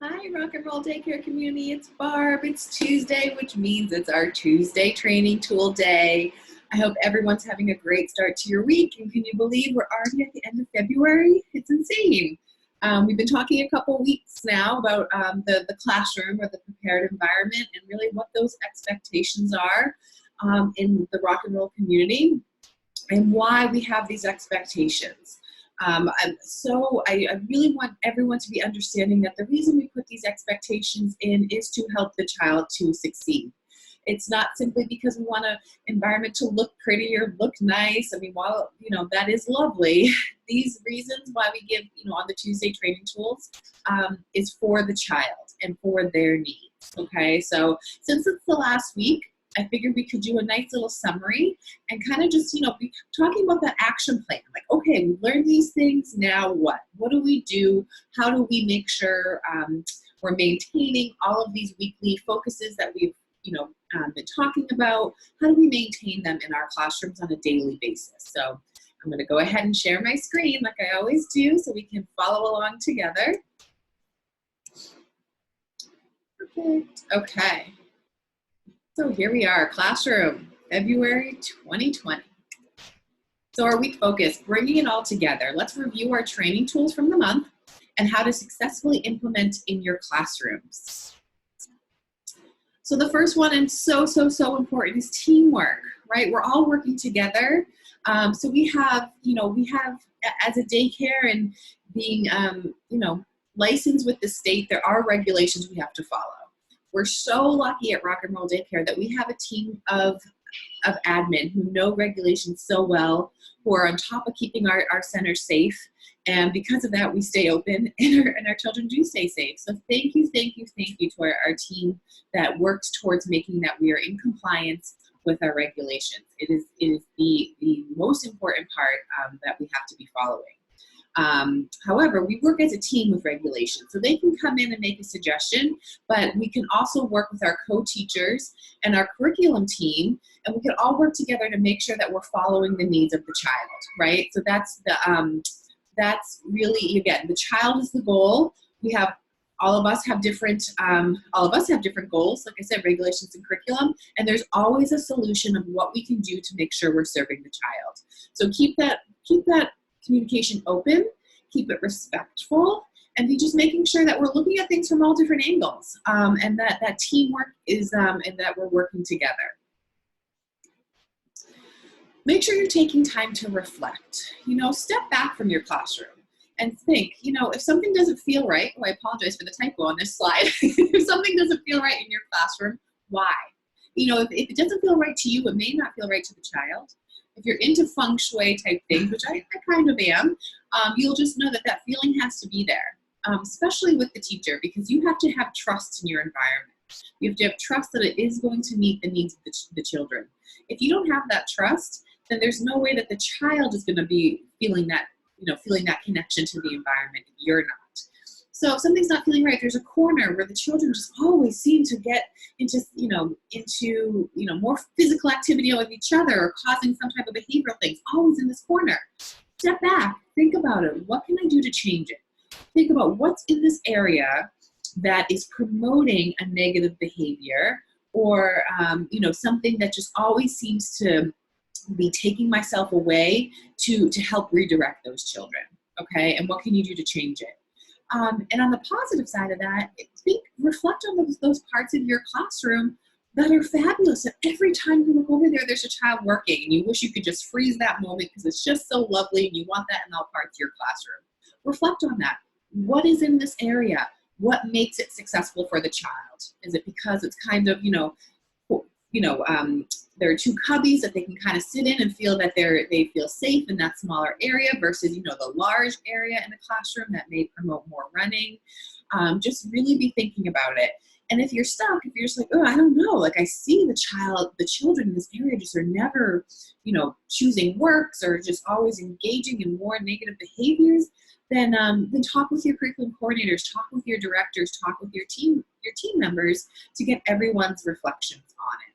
Hi, Rock and Roll Daycare community. It's Barb. It's Tuesday, which means it's our Tuesday training tool day. I hope everyone's having a great start to your week. And can you believe we're already at the end of February? It's insane. We've been talking a couple weeks now about the classroom or the prepared environment and really what those expectations are in the rock and roll community and why we have these expectations. I really want everyone to be understanding that the reason we put these expectations in is to help the child to succeed. It's not simply because we want an environment to look pretty or look nice. I mean, while that is lovely, these reasons why we give on the Tuesday training tools is for the child and for their needs. Okay, so since it's the last week, I figured we could do a nice little summary and kind of just, be talking about the action plan. Like, okay, we learned these things, now what? What do we do? How do we make sure we're maintaining all of these weekly focuses that we've, been talking about? How do we maintain them in our classrooms on a daily basis? So I'm gonna go ahead and share my screen like I always do so we can follow along together. Perfect, okay. So here we are, classroom, February 2020. So our week focus, bringing it all together. Let's review our training tools from the month and how to successfully implement in your classrooms. So the first one, and so important, is teamwork, right? We're all working together. So we have, as a daycare and being, licensed with the state, there are regulations we have to follow. We're so lucky at Rock and Roll Daycare that we have a team of admin who know regulations so well, who are on top of keeping our center safe. And because of that, we stay open and our children do stay safe. So thank you to our team that works towards making that we are in compliance with our regulations. It is the most important part that we have to be following. However, we work as a team with regulations, so they can come in and make a suggestion, but we can also work with our co-teachers and our curriculum team, and we can all work together to make sure that we're following the needs of the child, right? So that's really, again, the child is the goal. All of us have different goals, like I said, regulations and curriculum, and there's always a solution of what we can do to make sure we're serving the child. So keep that communication open, keep it respectful, and be just making sure that we're looking at things from all different angles, and that teamwork is, and that we're working together. Make sure you're taking time to reflect. Step back from your classroom and think, if something doesn't feel right, I apologize for the typo on this slide. If something doesn't feel right in your classroom, why? If it doesn't feel right to you, it may not feel right to the child. If you're into feng shui type things, which I kind of am, you'll just know that feeling has to be there, especially with the teacher, because you have to have trust in your environment. You have to have trust that it is going to meet the needs of the children. If you don't have that trust, then there's no way that the child is going to be feeling that connection to the environment if you're not. So if something's not feeling right, there's a corner where the children just always seem to get into more physical activity with each other or causing some type of behavioral things, always in this corner. Step back, think about it. What can I do to change it? Think about what's in this area that is promoting a negative behavior or, something that just always seems to be taking myself away to help redirect those children, okay? And what can you do to change it? And on the positive side of that, reflect on those parts of your classroom that are fabulous. And every time you look over there, there's a child working, and you wish you could just freeze that moment because it's just so lovely, and you want that in all parts of your classroom. Reflect on that. What is in this area? What makes it successful for the child? Is it because it's kind of, there are two cubbies that they can kind of sit in and feel that they feel safe in that smaller area versus, the large area in the classroom that may promote more running. Just really be thinking about it. And if you're stuck, if you're just like, oh, I don't know, like I see the children in this area just are never, choosing works or just always engaging in more negative behaviors, then talk with your curriculum coordinators, talk with your directors, talk with your team members to get everyone's reflections on it.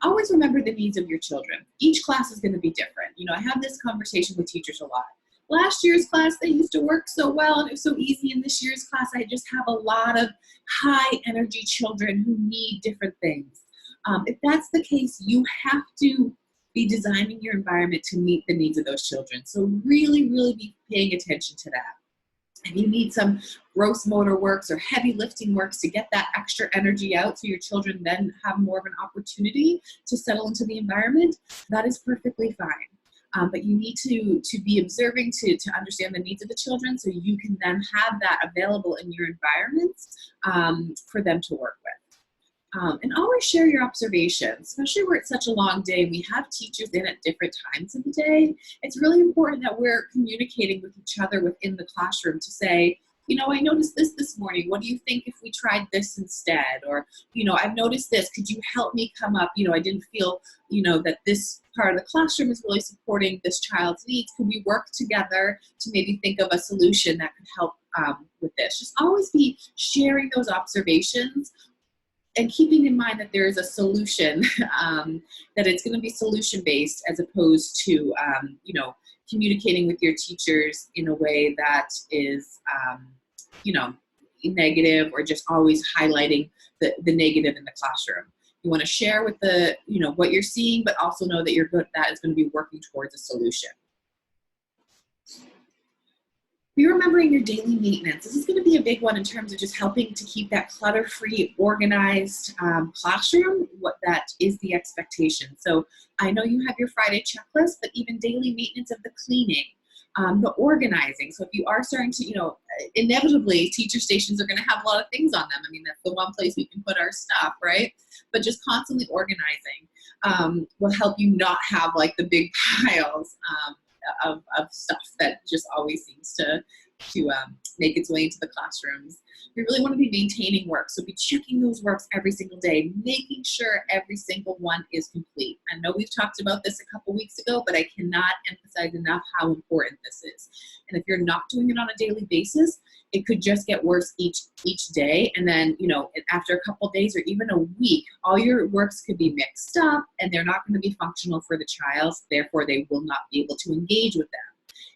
Always remember the needs of your children. Each class is going to be different. I have this conversation with teachers a lot. last year's class, they used to work so well and it was so easy. In this year's class, I just have a lot of high energy children who need different things. If that's the case, you have to be designing your environment to meet the needs of those children. So really, really be paying attention to that. If you need some gross motor works or heavy lifting works to get that extra energy out so your children then have more of an opportunity to settle into the environment, that is perfectly fine. But you need to be observing to understand the needs of the children so you can then have that available in your environments for them to work with. And always share your observations, especially where it's such a long day and we have teachers in at different times of the day. It's really important that we're communicating with each other within the classroom to say, you know, I noticed this morning. What do you think if we tried this instead? Or, you know, I've noticed this. Could you help me come up? You know, I didn't feel, you know, that this part of the classroom is really supporting this child's needs. Could we work together to maybe think of a solution that could help with this? Just always be sharing those observations and keeping in mind that there is a solution, that it's going to be solution-based as opposed to, you know, communicating with your teachers in a way that is, you know, negative or just always highlighting the negative in the classroom. You want to share with the, you know, what you're seeing, but also know that that is going to be working towards a solution. Be remembering your daily maintenance. This is going to be a big one in terms of just helping to keep that clutter-free, organized classroom. What that is the expectation. So I know you have your Friday checklist, but even daily maintenance of the cleaning, the organizing. So if you are starting to, you know, inevitably teacher stations are going to have a lot of things on them. I mean, that's the one place we can put our stuff, right? But just constantly organizing will help you not have like the big piles of stuff that just always seems to make its way into the classrooms. We really want to be maintaining work, so be checking those works every single day, making sure every single one is complete. I know we've talked about this a couple weeks ago, but I cannot emphasize enough how important this is. And if you're not doing it on a daily basis, it could just get worse each day, and then, you know, after a couple days or even a week, all your works could be mixed up and they're not going to be functional for the child, therefore they will not be able to engage with them.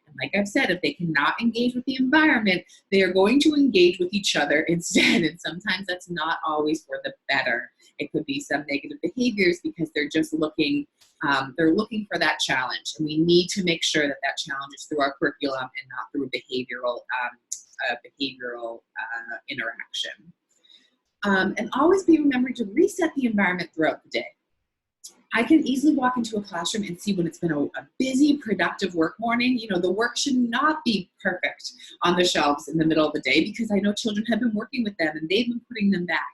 And like I've said, if they cannot engage with the environment, they are going to engage with each other instead, and sometimes that's not always for the better. It could be some negative behaviors because they're just looking for that challenge, and we need to make sure that that challenge is through our curriculum and not through a behavioral interaction. And always be remembering to reset the environment throughout the day. I can easily walk into a classroom and see when it's been a busy, productive work morning. You know, the work should not be perfect on the shelves in the middle of the day because I know children have been working with them and they've been putting them back.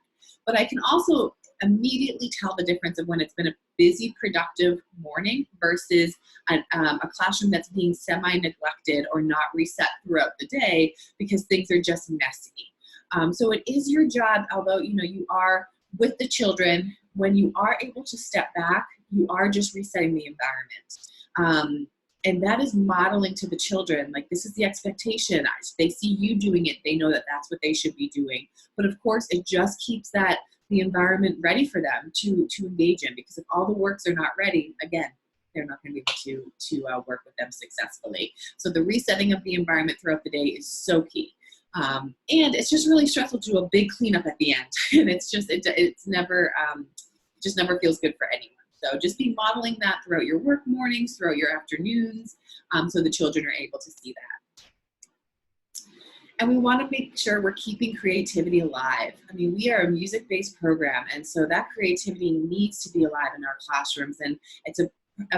But I can also immediately tell the difference of when it's been a busy, productive morning versus a classroom that's being semi-neglected or not reset throughout the day because things are just messy. So it is your job, although, you know, you are with the children, when you are able to step back, you are just resetting the environment. And that is modeling to the children, like, this is the expectation. They see you doing it. They know that that's what they should be doing. But of course, it just keeps the environment ready for them to engage in, because if all the works are not ready, again, they're not going to be able to work with them successfully. So the resetting of the environment throughout the day is so key. And it's just really stressful to do a big cleanup at the end. And it's just, it's never, just never feels good for anyone. So just be modeling that throughout your work mornings, throughout your afternoons, so the children are able to see that. And we want to make sure we're keeping creativity alive. I mean, we are a music-based program, and so that creativity needs to be alive in our classrooms. And it's a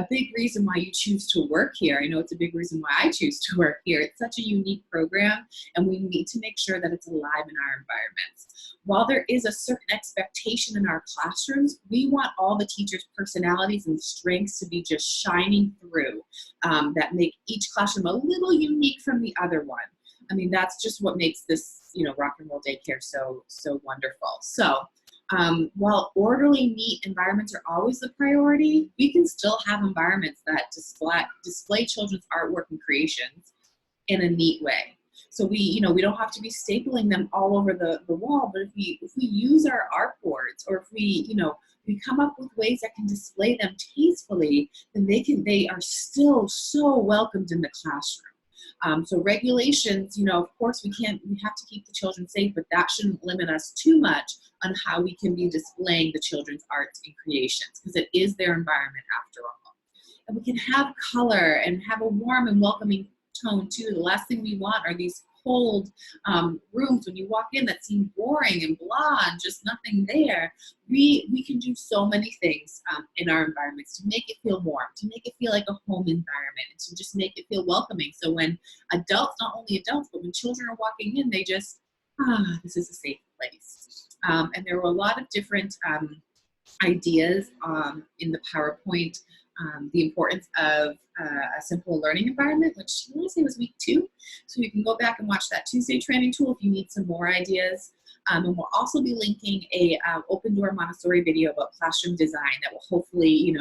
big reason why you choose to work here. I know it's a big reason why I choose to work here. It's such a unique program, and we need to make sure that it's alive in our environments. While there is a certain expectation in our classrooms, we want all the teachers' personalities and strengths to be just shining through, that make each classroom a little unique from the other one. I mean, that's just what makes this, you know, Rock and Roll Daycare so wonderful. So while orderly, neat environments are always the priority, we can still have environments that display children's artwork and creations in a neat way. So we don't have to be stapling them all over the wall, but if we use our art boards, or if we come up with ways that can display them tastefully, then they are still so welcomed in the classroom. So regulations, of course we have to keep the children safe, but that shouldn't limit us too much on how we can be displaying the children's arts and creations, because it is their environment after all. And we can have color and have a warm and welcoming tone too. The last thing we want are these cold rooms when you walk in that seem boring and blah and just nothing there. We can do so many things in our environments to make it feel warm, to make it feel like a home environment, and to just make it feel welcoming. So when adults, not only adults, but when children are walking in, they just, this is a safe place. And there were a lot of different ideas in the PowerPoint. The importance of a simple learning environment, which I want to say was week 2. So you can go back and watch that Tuesday training tool if you need some more ideas. And we'll also be linking a Open Door Montessori video about classroom design that will hopefully,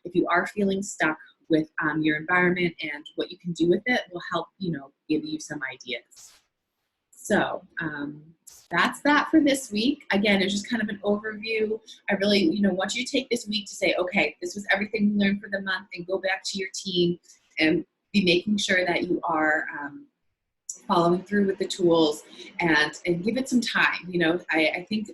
if you are feeling stuck with your environment and what you can do with it, will help, give you some ideas. So that's that for this week. Again, it's just kind of an overview. I really, want you to take this week to say, okay, this was everything we learned for the month, and go back to your team and be making sure that you are following through with the tools and give it some time. I think,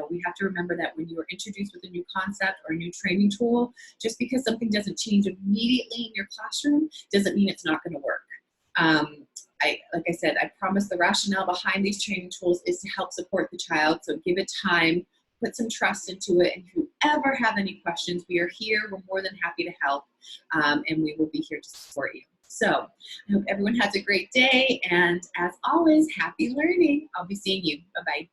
we have to remember that when you are introduced with a new concept or a new training tool, just because something doesn't change immediately in your classroom doesn't mean it's not going to work. Like I said, I promise the rationale behind these training tools is to help support the child. So give it time, put some trust into it. And if you ever have any questions, we are here. We're more than happy to help. And we will be here to support you. So I hope everyone has a great day. And as always, happy learning. I'll be seeing you. Bye-bye.